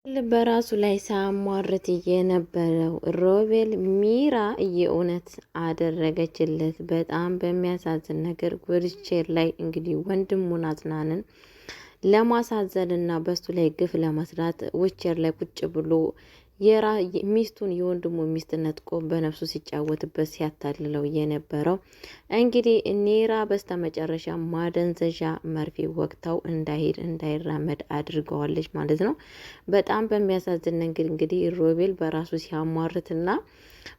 በራሱ ላይ ሳሟርት የነበረው ሮቤል ሚራ የእውነት አደረገችለት። በጣም በሚያሳዝን ነገር ዊልቸር ላይ እንግዲህ ወንድሙን አጽናንን ለማሳዘን እና በሱ ላይ ግፍ ለመስራት ዊልቸር ላይ ቁጭ ብሎ ሚስቱን የወንድሙ ሚስት ነጥቆ በነፍሱ ሲጫወትበት ሲያታልለው የነበረው እንግዲህ ኔራ በስተመጨረሻ ማደንዘዣ መርፌ ወቅታው እንዳይራመድ አድርገዋለች ማለት ነው። በጣም በሚያሳዝን ነገር እንግዲህ ሮቤል በራሱ ሲያሟርትና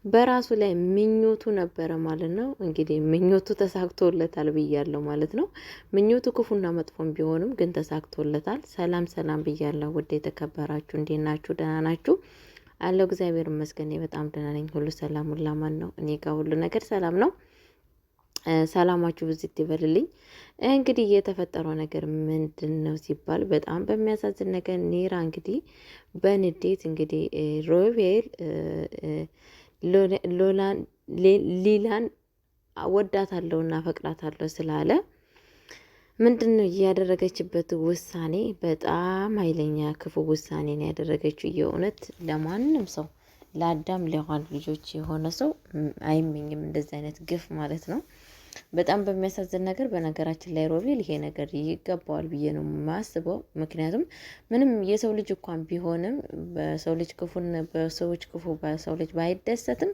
በራሱ ላይ ምኞቱ ነበረ ማለት ነው። እንግዲህ ምኞቱ ተሳክቶለታል ብያለሁ ማለት ነው። ምኞቱ ክፉና መጥፎም ቢሆንም ግን ተሳክቶለታል። ሰላም ሰላም ብያለሁ። ውድ የተከበራችሁ እንዴት ናችሁ? ደህና ናችሁ? አለው እግዚአብሔር ይመስገን በጣም ደህና ነኝ። ሁሉ ሰላም ሁሉ አማን ነው። እኔ ጋር ሁሉ ነገር ሰላም ነው። ሰላማችሁ ብዝት ይበልልኝ። እንግዲህ የተፈጠረው ነገር ምንድን ነው ሲባል በጣም በሚያሳዝን ነገር ኔራ እንግዲህ በንዴት እንግዲህ ሮቤል ሊላን ወዳታለሁና ፈቅራታለሁ ስላለ ምንድን ነው ያደረገችበት ውሳኔ? በጣም ኃይለኛ ክፉ ውሳኔ ነው ያደረገችው። የእውነት ለማንም ሰው ለአዳም ለሔዋን ልጆች የሆነ ሰው አይመኝም እንደዚህ አይነት ግፍ ማለት ነው። በጣም በሚያሳዝን ነገር በነገራችን ላይ ሮቤል ይሄ ነገር ይገባዋል ብዬ ነው የማስበው። ምክንያቱም ምንም የሰው ልጅ እንኳን ቢሆንም በሰው ልጅ ክፉን በሰዎች ክፉ በሰው ልጅ ባይደሰትም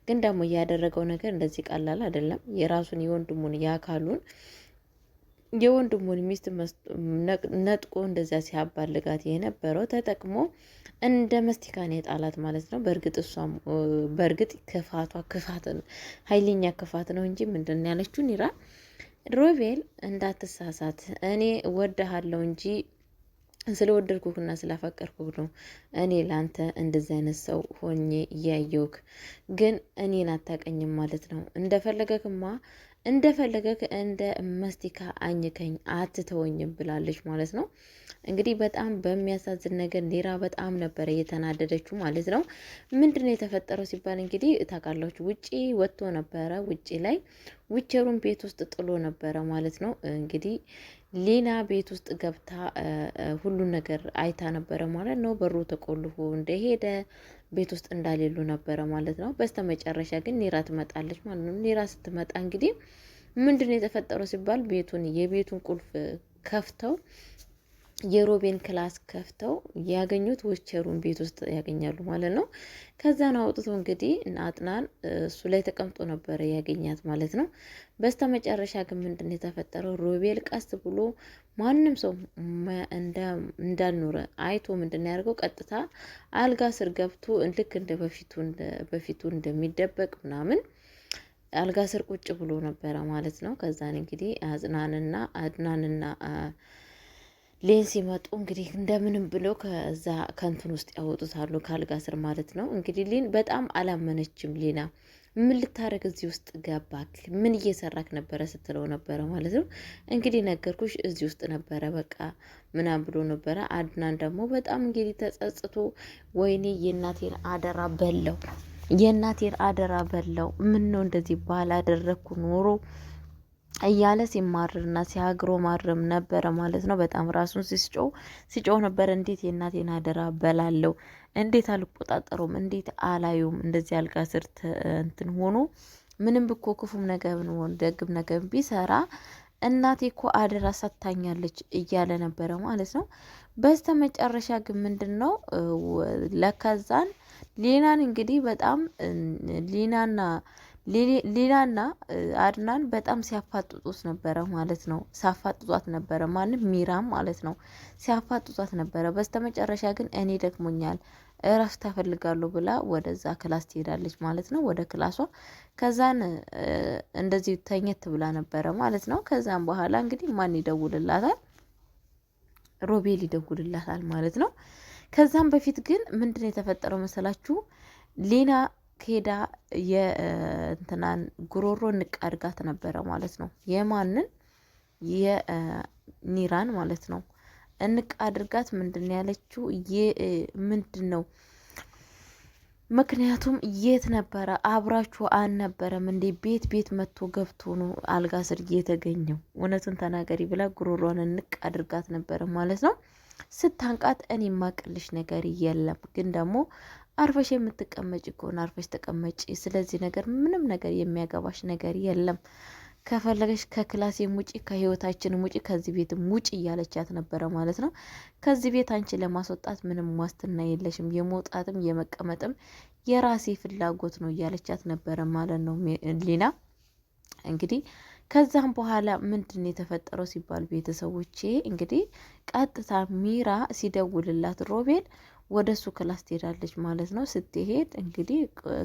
ግን ደግሞ ያደረገው ነገር እንደዚህ ቀላል አይደለም። የራሱን የወንድሙን ያካሉን የወንድሙን ሚስት ነጥቆ እንደዚያ ሲያባልጋት የነበረው ተጠቅሞ እንደ መስቲካን የጣላት ማለት ነው። በእርግጥ ክፋት ኃይለኛ ክፋት ነው እንጂ ምንድን ያለችው ኒራ ሮቤል እንዳትሳሳት፣ እኔ ወድሃለሁ እንጂ ስለወደድኩክና ስላፈቀርኩክ ነው እኔ ላንተ እንደዚህ አይነት ሰው ሆኜ እያየውክ፣ ግን እኔን አታቀኝም ማለት ነው። እንደፈለገክ እንደ መስቲካ አኝከኝ አትተወኝም ብላለች ማለት ነው። እንግዲህ በጣም በሚያሳዝን ነገር ኔራ በጣም ነበረ እየተናደደችው ማለት ነው። ምንድነው የተፈጠረው ሲባል እንግዲህ ታውቃላችሁ ውጪ ወጥቶ ነበረ። ውጪ ላይ ዊልቸሩን ቤት ውስጥ ጥሎ ነበረ ማለት ነው። እንግዲህ ሊና ቤት ውስጥ ገብታ ሁሉን ነገር አይታ ነበረ ማለት ነው። በሩ ተቆልፎ እንደሄደ ቤት ውስጥ እንዳሌሉ ነበረ ማለት ነው። በስተመጨረሻ ግን ኔራ ትመጣለች ማለት ነው። ኔራ ስትመጣ እንግዲህ ምንድነው የተፈጠረው ሲባል የቤቱን ቁልፍ ከፍተው የሮቤን ክላስ ከፍተው ያገኙት ዊልቸሩን ቤት ውስጥ ያገኛሉ ማለት ነው። ከዛን አውጥቶ እንግዲህ አጥናን እሱ ላይ ተቀምጦ ነበረ ያገኛት ማለት ነው። በስተመጨረሻ ግን ምንድነው የተፈጠረው? ሮቤል ቀስ ብሎ ማንም ሰው እንዳልኖረ አይቶ ምንድነው ያደርገው? ቀጥታ አልጋ ስር ገብቶ ልክ እንደ በፊቱ እንደሚደበቅ ምናምን አልጋ ስር ቁጭ ብሎ ነበረ ማለት ነው። ከዛን እንግዲህ አድናንና ሌን ሲመጡ እንግዲህ እንደምንም ብለው ከዛ ከንትን ውስጥ ያወጡታሉ ከአልጋ ስር ማለት ነው። እንግዲህ ሌን በጣም አላመነችም። ሌና ምን ልታረግ እዚህ ውስጥ ገባክ? ምን እየሰራክ ነበረ ስትለው ነበረ ማለት ነው። እንግዲህ ነገርኩሽ እዚህ ውስጥ ነበረ በቃ ምናምን ብሎ ነበረ። አድናን ደግሞ በጣም እንግዲህ ተጸጽቶ ወይኔ የእናቴን አደራ በለው ምን ነው እንደዚህ ባላደረግኩ ኖሮ እያለ ሲማርና ሲያግሮ ማረም ነበረ ማለት ነው። በጣም ራሱን ሲጮው ነበረ። እንዴት የእናቴን አደራ በላለው? እንዴት አልቆጣጠሩም? እንዴት አላዩም? እንደዚህ አልጋ ስር እንትን ሆኖ ምንም ብኮ ክፉም ነገር ሆን ደግም ነገር ቢሰራ እናቴ እኮ አደራ ሰጥታኛለች እያለ ነበረ ማለት ነው። በስተ መጨረሻ ግን ምንድን ነው ለከዛን ሊናን እንግዲህ በጣም ሊናና አድናን በጣም ሲያፋጥጡት ነበረ ማለት ነው። ሲያፋጥጧት ነበረ ማንም ሚራም ማለት ነው ሲያፋጥጧት ነበረ። በስተመጨረሻ ግን እኔ ደክሞኛል እረፍት እፈልጋለሁ ብላ ወደዛ ክላስ ትሄዳለች ማለት ነው፣ ወደ ክላሷ። ከዛን እንደዚህ ተኘት ብላ ነበረ ማለት ነው። ከዛን በኋላ እንግዲህ ማን ይደውልላታል? ሮቤል ይደውልላታል ማለት ነው። ከዛም በፊት ግን ምንድነው የተፈጠረው መሰላችሁ? ሊና ሄዳ የእንትናን ጉሮሮ ንቅ አድርጋት ነበረ ማለት ነው። የማንን? የኒራን ማለት ነው። እንቅ አድርጋት ምንድን ያለችው ምንድን ነው? ምክንያቱም የት ነበረ አብራችሁ አልነበረም እንዴ? ቤት መጥቶ ገብቶ ነው አልጋ ስር የተገኘው። እውነቱን ተናገሪ ብላ ጉሮሯን እንቅ አድርጋት ነበረ ማለት ነው። ስታንቃት እኔ የማቅልሽ ነገር የለም፣ ግን ደግሞ አርፈሽ የምትቀመጭ ከሆነ አርፈሽ ተቀመጪ። ስለዚህ ነገር ምንም ነገር የሚያገባሽ ነገር የለም። ከፈለገሽ ከክላሴም ውጪ፣ ከህይወታችንም ውጪ፣ ከዚህ ቤትም ውጪ እያለቻት ነበረ ማለት ነው። ከዚህ ቤት አንቺ ለማስወጣት ምንም ዋስትና የለሽም፣ የመውጣትም የመቀመጥም የራሴ ፍላጎት ነው እያለቻት ነበረ ማለት ነው ሊና እንግዲህ ከዛም በኋላ ምንድን የተፈጠረው ሲባል ቤተሰቦቼ እንግዲህ ቀጥታ ሚራ ሲደውልላት ሮቤል ወደ እሱ ክላስ ትሄዳለች ማለት ነው። ስትሄድ እንግዲህ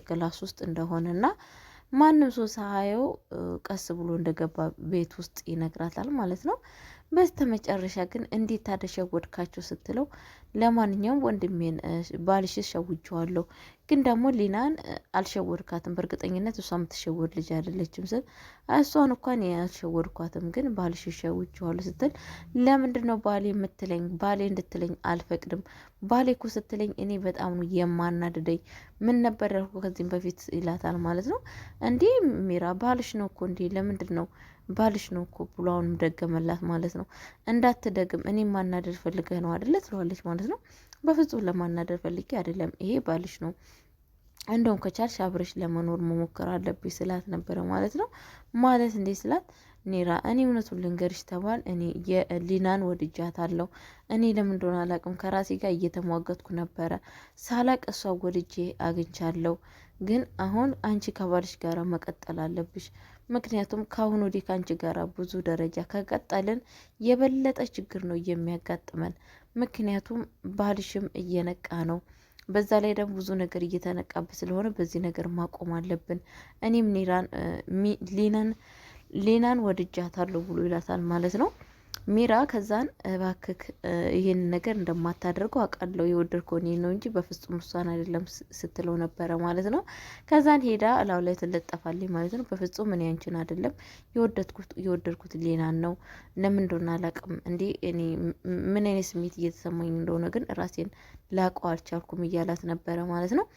ክላስ ውስጥ እንደሆነና ማንም ሰው ሳያየው ቀስ ብሎ እንደገባ ቤት ውስጥ ይነግራታል ማለት ነው። በስተ መጨረሻ ግን እንዴት ታደሸወድካቸው ስትለው ለማንኛውም ወንድሜን ባልሽ ሸውጀዋለሁ፣ ግን ደግሞ ሊናን አልሸወድካትም፣ በእርግጠኝነት እሷ የምትሸወድ ልጅ አይደለችም ስል እሷን እንኳን አልሸወድኳትም፣ ግን ባልሽ ሸውጀዋለሁ ስትል ለምንድን ነው ባሌ የምትለኝ? ባሌ እንድትለኝ አልፈቅድም። ባሌ እኮ ስትለኝ እኔ በጣም ነው የማናድደኝ። ምን ነበር ያልኩ ከዚህም በፊት ይላታል ማለት ነው። እንዲህ ሚራ ባልሽ ነው እኮ እንዲህ ለምንድን ነው ባልሽ ነው እኮ ብሎ አሁንም ደገመላት ማለት ነው። እንዳትደግም እኔ ማናደር ፈልገህ ነው አደለ ትለዋለች ማለት ነው። በፍጹም ለማናደር ፈልጌ አይደለም፣ ይሄ ባልሽ ነው፣ እንደውም ከቻልሽ አብረሽ ለመኖር መሞከር አለብሽ ስላት ነበረ ማለት ነው። ማለት እንዴ ስላት ኔራ እኔ እውነቱን ልንገርሽ ተባል እኔ የሊናን ወድጃታለሁ። እኔ ለምን እንደሆነ አላቅም ከራሴ ጋር እየተሟገትኩ ነበረ፣ ሳላቅ እሷ ወድጄ አግኝቻለሁ። ግን አሁን አንቺ ከባልሽ ጋር መቀጠል አለብሽ። ምክንያቱም ከአሁን ወዲህ ከአንቺ ጋር ብዙ ደረጃ ከቀጠልን የበለጠ ችግር ነው የሚያጋጥመን። ምክንያቱም ባልሽም እየነቃ ነው፣ በዛ ላይ ደግሞ ብዙ ነገር እየተነቃብ ስለሆነ በዚህ ነገር ማቆም አለብን። እኔም ሊናን ወድጃታለሁ ብሎ ይላታል ማለት ነው። ሚራ ከዛን እባክክ ይሄን ነገር እንደማታደርገው አውቃለሁ፣ የወደድከው እኔን ነው እንጂ በፍጹም እሷን አይደለም ስትለው ነበረ ማለት ነው። ከዛን ሄዳ እላው ላይ ትለጠፋለች ማለት ነው። በፍጹም እኔ አንቺን አይደለም የወደድኩት ሊናን ነው። ለምን እንደሆነ አላውቅም እንዴ እኔ ምን አይነት ስሜት እየተሰማኝ እንደሆነ ግን ራሴን ላውቀው አልቻልኩም እያላት ነበረ ማለት ነው።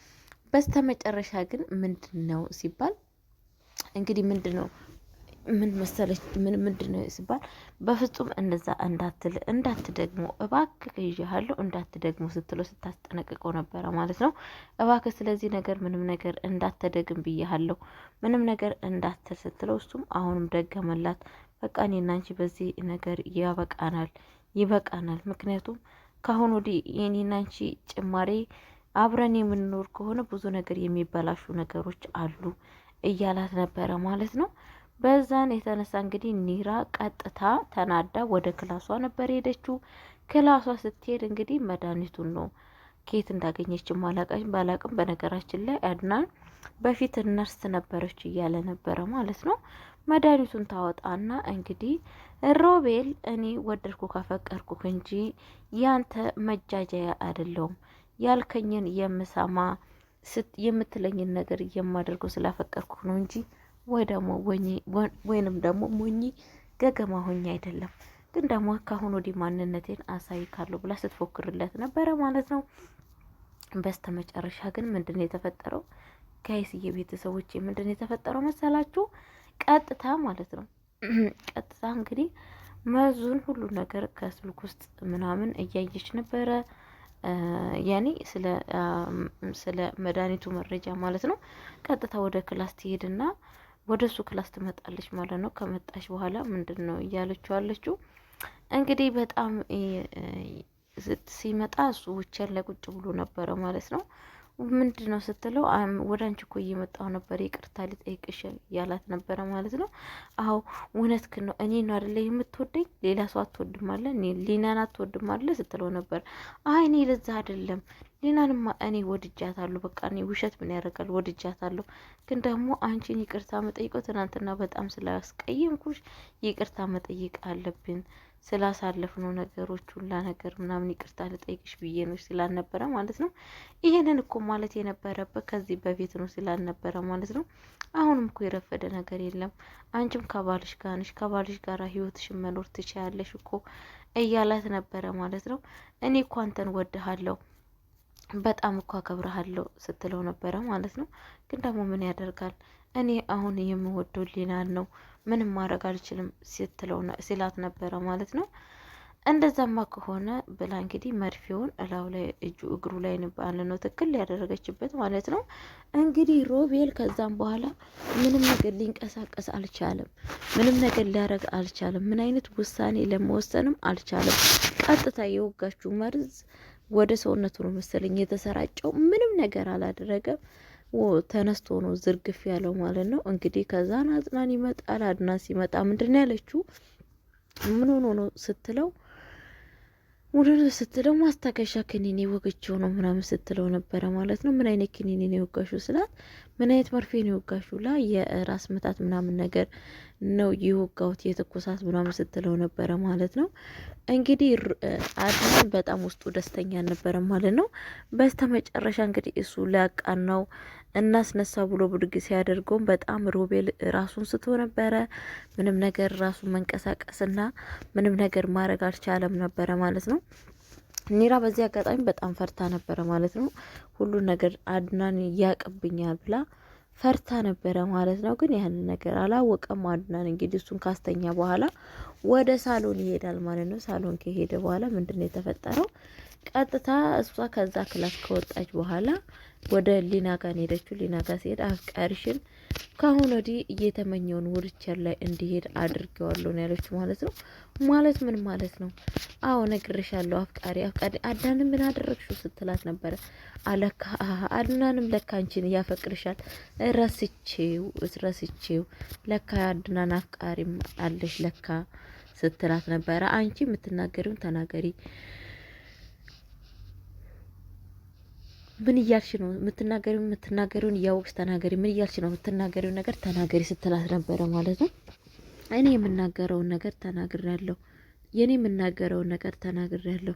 በስተመጨረሻ ግን ምንድን ነው ሲባል እንግዲህ ምንድን ነው ምን መሰለች ምንድን ነው ሲባል በፍጹም እንደዛ እንዳትደግሞ እባክህ ይዤሃለሁ እንዳትደግሞ ስትለው ስታስጠነቅቀው ነበረ ማለት ነው። እባክህ ስለዚህ ነገር ምንም ነገር እንዳትደግም ብያሃለሁ፣ ምንም ነገር እንዳትል ስትለው እሱም አሁንም ደገመላት። በቃ እኔና አንቺ በዚህ ነገር ይበቃናል። ምክንያቱም ከአሁን ወዲህ የኔና አንቺ ጭማሬ አብረን የምንኖር ከሆነ ብዙ ነገር የሚበላሹ ነገሮች አሉ እያላት ነበረ ማለት ነው። በዛን የተነሳ እንግዲህ ኒራ ቀጥታ ተናዳ ወደ ክላሷ ነበር ሄደችው። ክላሷ ስትሄድ እንግዲህ መድኃኒቱን ነው ኬት እንዳገኘችው ባላቅም። በነገራችን ላይ አድናን በፊት ነርስ ነበረች እያለ ነበረ ማለት ነው። መድኃኒቱን ታወጣና እንግዲህ ሮቤል እኔ ወደድኩ ካፈቀርኩ እንጂ ያንተ መጃጃያ አይደለሁም፣ ያልከኝን የምሰማ የምትለኝን ነገር የማደርገው ስላፈቀርኩ ነው እንጂ ወይንም ደግሞ ሞኝ ገገማ ሆኜ አይደለም። ግን ደግሞ ካሁን ወዲህ ማንነቴን አሳይካለሁ ብላ ስትፎክርለት ነበረ ማለት ነው። በስተ መጨረሻ ግን ምንድነው የተፈጠረው? ጋይስዬ ቤተሰቦች ምንድነው የተፈጠረው መሰላችሁ? ቀጥታ ማለት ነው ቀጥታ እንግዲህ መዙን ሁሉ ነገር ከስልክ ውስጥ ምናምን እያየች ነበረ። ያኔ ስለ መድኃኒቱ መረጃ ማለት ነው። ቀጥታ ወደ ክላስ ትሄድና ወደ እሱ ክላስ ትመጣለች ማለት ነው። ከመጣች በኋላ ምንድን ነው እያለችው አለችው እንግዲህ በጣም ሲመጣ እሱ ውቸን ላይ ቁጭ ብሎ ነበረ ማለት ነው። ምንድን ነው ስትለው ወደ አንቺ እኮ እየመጣሁ ነበር ይቅርታ ሊጠይቅሽ ያላት ነበረ ማለት ነው። አዎ እውነትህን ነው፣ እኔ ነው አይደለ የምትወደኝ ሌላ ሰው አትወድም አለ፣ ሊናን አትወድም አለ ስትለው ነበር። አይ እኔ ለዛ አይደለም ሊናንማ እኔ ወድጃታለሁ፣ በቃ እኔ ውሸት ምን ያደርጋል ወድጃታለሁ። ግን ደግሞ አንቺን ይቅርታ መጠይቀው ትናንትና በጣም ስላስቀየምኩሽ ይቅርታ መጠየቅ አለብን ስላሳለፍነው ነገሮች ሁላ ነገር ምናምን ይቅርታ ልጠይቅሽ ብዬ ነው ስላልነበረ ማለት ነው። ይሄንን እኮ ማለት የነበረበት ከዚህ በፊት ነው ስላልነበረ ማለት ነው። አሁንም እኮ የረፈደ ነገር የለም። አንቺም ከባልሽ ጋር ነሽ፣ ከባልሽ ጋር ህይወትሽን መኖር ትችያለሽ እኮ እያላት ነበረ ማለት ነው። እኔ እኮ አንተን ወድሃለሁ በጣም እኮ አከብረሃለሁ ስትለው ነበረ ማለት ነው። ግን ደግሞ ምን ያደርጋል እኔ አሁን የምወደው ሊናን ነው፣ ምንም ማድረግ አልችልም ሲላት ነበረ ማለት ነው። እንደዛማ ከሆነ ብላ እንግዲህ መርፌውን እላው ላይ እግሩ ላይ ንባል ነው ትክክል ያደረገችበት ማለት ነው። እንግዲህ ሮቤል ከዛም በኋላ ምንም ነገር ሊንቀሳቀስ አልቻለም። ምንም ነገር ሊያደርግ አልቻለም። ምን አይነት ውሳኔ ለመወሰንም አልቻለም። ቀጥታ የወጋችው መርዝ ወደ ሰውነቱ ነው መሰለኝ የተሰራጨው። ምንም ነገር አላደረገም። ተነስቶ ነው ዝርግፍ ያለው ማለት ነው። እንግዲህ ከዛን አጽናን ይመጣል። አድናን ሲመጣ ምንድን ያለችው ምን ሆኖ ነው ስትለው ውድን ስትለው ማስታገሻ ክኒኔ ወግቼው ነው ምናምን ስትለው ነበረ ማለት ነው። ምን አይነት ክኒኔ ነው የወጋሹ ስላት ምን አይነት መርፌ ነው የወጋሹ ላ የራስ ምታት ምናምን ነገር ነው የወጋሁት የትኩሳት ምናምን ስትለው ነበረ ማለት ነው። እንግዲህ አድናን በጣም ውስጡ ደስተኛ ነበረ ማለት ነው። በስተ መጨረሻ እንግዲህ እሱ ሊያቃናው እናስነሳ ብሎ ብድግ ሲያደርገውም በጣም ሮቤል ራሱን ስቶ ነበረ። ምንም ነገር ራሱን መንቀሳቀስና ምንም ነገር ማድረግ አልቻለም ነበረ ማለት ነው። ኒራ በዚህ አጋጣሚ በጣም ፈርታ ነበረ ማለት ነው። ሁሉን ነገር አድናን ያቅብኛል ብላ ፈርታ ነበረ ማለት ነው። ግን ያንን ነገር አላወቀም አድናን። እንግዲህ እሱን ካስተኛ በኋላ ወደ ሳሎን ይሄዳል ማለት ነው። ሳሎን ከሄደ በኋላ ምንድነው የተፈጠረው? ቀጥታ እሷ ከዛ ክላስ ከወጣች በኋላ ወደ ሊና ጋር ሄደችው። ሊና ጋር ሲሄድ አፍቃሪሽን ከአሁን ወዲህ እየተመኘውን ውርቸር ላይ እንዲሄድ አድርገዋለሁ ነው ያለችው ማለት ነው። ማለት ምን ማለት ነው? አዎ ነግሬሻለሁ አፍቃሪ አዳንም ምን አደረግሽው ስትላት ነበረ። አለካ አድናንም ለካ አንቺን ያፈቅርሻል ረስቼው ለካ አድናን አፍቃሪም አለሽ ለካ ስትላት ነበረ። አንቺ የምትናገሪውን ተናገሪ ምን እያልሽ ነው የምትናገሪውን እያወቅሽ ተናገሪ። ምን እያልሽ ነው የምትናገሪውን ነገር ተናገሪ ስትላት ነበረ ማለት ነው። እኔ የምናገረውን ነገር ተናግሬያለሁ። የኔ የምናገረውን ነገር ተናግሬያለሁ።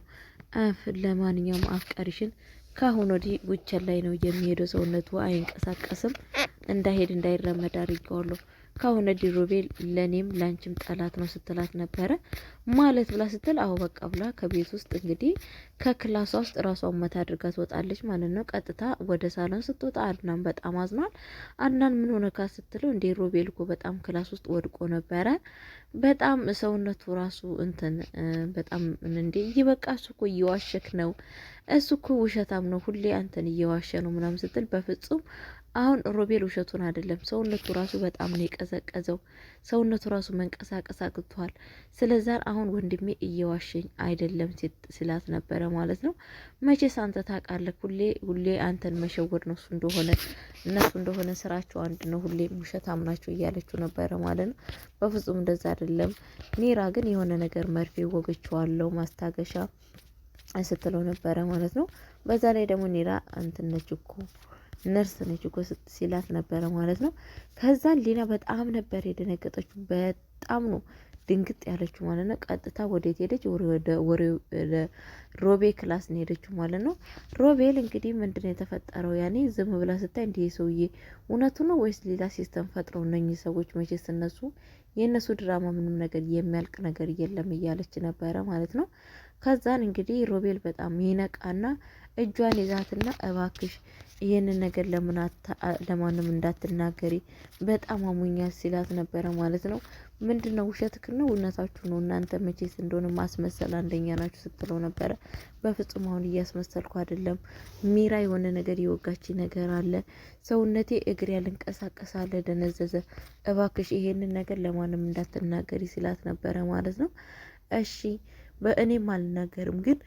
ለማንኛውም አፍቃሪሽን ከአሁን ወዲህ ውቸን ላይ ነው የሚሄደው። ሰውነቱ አይንቀሳቀስም። እንዳይሄድ እንዳይራመድ አድርጌዋለሁ። ከአሁን ወዲህ ሮቤል ለኔም ላንቺም ጠላት ነው ስትላት ነበረ ማለት ብላ ስትል አዎ በቃ ብላ ከቤት ውስጥ እንግዲህ ከክላሷ ውስጥ ራሷን መታ አድርጋ ትወጣለች ማለት ነው። ቀጥታ ወደ ሳሎን ስትወጣ አድናን በጣም አዝኗል። አድናን ምን ሆነ ካ ስትለው እንዴ ሮቤል እኮ በጣም ክላስ ውስጥ ወድቆ ነበረ። በጣም ሰውነቱ ራሱ እንትን በጣም እንዴ ይበቃ እሱ እኮ እየዋሸክ ነው። እሱ እኮ ውሸታም ነው። ሁሌ አንተን እየዋሸ ነው ምናምን ስትል በፍጹም አሁን ሮቤል ውሸቱን አይደለም። ሰውነቱ ራሱ በጣም ነው የቀዘቀዘው። ሰውነቱ ራሱ መንቀሳቀስ አቅቷል። ስለዛ አሁን ወንድሜ እየዋሸኝ አይደለም ስላት ነበረ ማለት ነው። መቼስ አንተ ታውቃለህ፣ ሁሌ አንተን መሸወድ ነው እነሱ እንደሆነ ስራቸው አንድ ነው። ሁሌ ውሸታም ናቸው እያለችው ነበረ ማለት ነው። በፍጹም እንደዛ አይደለም። ኔራ ግን የሆነ ነገር መርፌ ወገችዋለሁ ማስታገሻ ስትለው ነበረ ማለት ነው። በዛ ላይ ደግሞ ኔራ እንትነች እኮ ነርስ ነች እኮ ሲላት ነበረ ማለት ነው። ከዛን ሊና በጣም ነበር የደነገጠችው። በጣም ነው ድንግጥ ያለችው ማለት ነው። ቀጥታ ወዴት ሄደች? ወደ ሮቤ ክላስ ነው ሄደችው ማለት ነው። ሮቤል እንግዲህ ምንድነው የተፈጠረው? ያኔ ዝም ብላ ስታይ እንዲህ ሰውዬ እውነቱ ነው ወይስ ሌላ ሲስተም ፈጥረው እነኚህ ሰዎች? መቼስ እነሱ የእነሱ ድራማ ምንም ነገር የሚያልቅ ነገር የለም እያለች ነበረ ማለት ነው። ከዛን እንግዲህ ሮቤል በጣም ይነቃና እጇን ይዛትና እባክሽ ይህንን ነገር ለማንም እንዳትናገሪ በጣም አሞኛል ሲላት ነበረ ማለት ነው። ምንድነው ውሸትክ ነው እውነታችሁ ነው እናንተ መቼስ እንደሆነ ማስመሰል አንደኛ ናችሁ ስትለው ነበረ። በፍጹም አሁን እያስመሰልኩ አይደለም። ሚራ የሆነ ነገር የወጋች ነገር አለ። ሰውነቴ እግሬ ያልንቀሳቀስ አለ ደነዘዘ። እባክሽ ይሄንን ነገር ለማንም እንዳትናገሪ ሲላት ነበረ ማለት ነው። እሺ በእኔም አልናገርም ግን